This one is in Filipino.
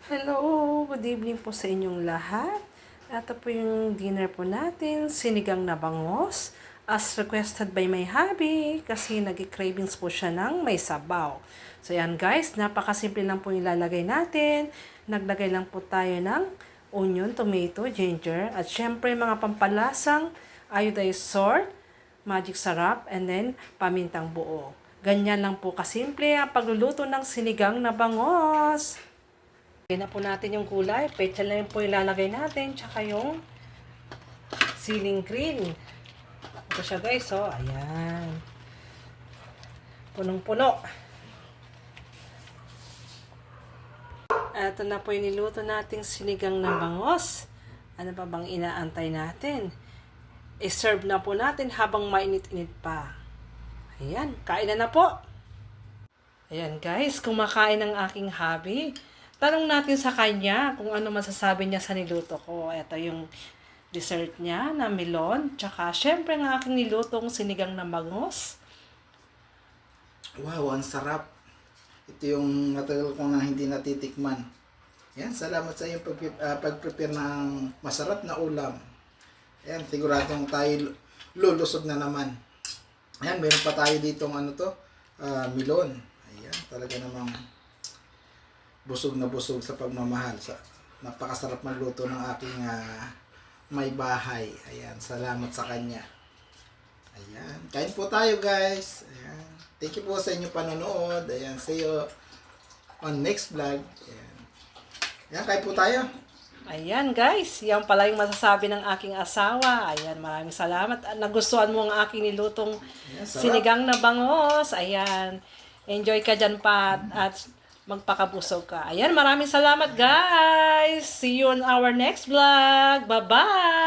Hello, good evening po sa inyong lahat. Ito po yung dinner po natin, sinigang na bangos, as requested by my hubby, kasi nag-cravings po siya ng may sabaw. So yan guys, napakasimple lang po ilalagay natin. Naglagay lang po tayo ng onion, tomato, ginger, at syempre mga pampalasang iodized salt, magic sarap, and then pamintang buo. Ganyan lang po kasimple ang pagluluto ng sinigang na bangos. Lagyan na po natin yung gulay. Pecha lang po ilalagay natin. Tsaka yung siling green. Ito siya guys. Oh, ayan. Punong-puno. Ito na po yung niluto nating sinigang na bangos. Ano pa bang inaantay natin? I-serve na po natin habang mainit-init pa. Ayan. Kain na po. Ayan guys. Kumakain ng aking hubby. Tanong natin sa kanya kung ano masasabi niya sa niluto ko. Ito yung dessert niya na melon. Tsaka syempre ng aking nilutong sinigang na bangos. Wow, ang sarap. Ito yung matagal ko na hindi natitikman. Yan, salamat sa iyong pag-prepare ng masarap na ulam. Yan, siguradong tayo lulusog na naman. Ayan, meron pa tayo dito melon. Ayan, talaga namang busog na busog sa pagmamahal. Napakasarap magluto ng aking may bahay. Ayan, salamat sa kanya. Ayan, kain po tayo guys. Ayan, thank you po sa inyong panonood. Ayan, see you on next vlog. Ayan, ayan kain po tayo. Ayan guys, yan pala yung masasabi ng aking asawa. Ayan, maraming salamat. Nagustuhan mo ang aking nilutong Ayan, sarap. sinigang na bangos. Ayan, enjoy ka dyan pa at magpakabusog ka. Ayan, maraming salamat guys. See you on our next vlog. Bye-bye!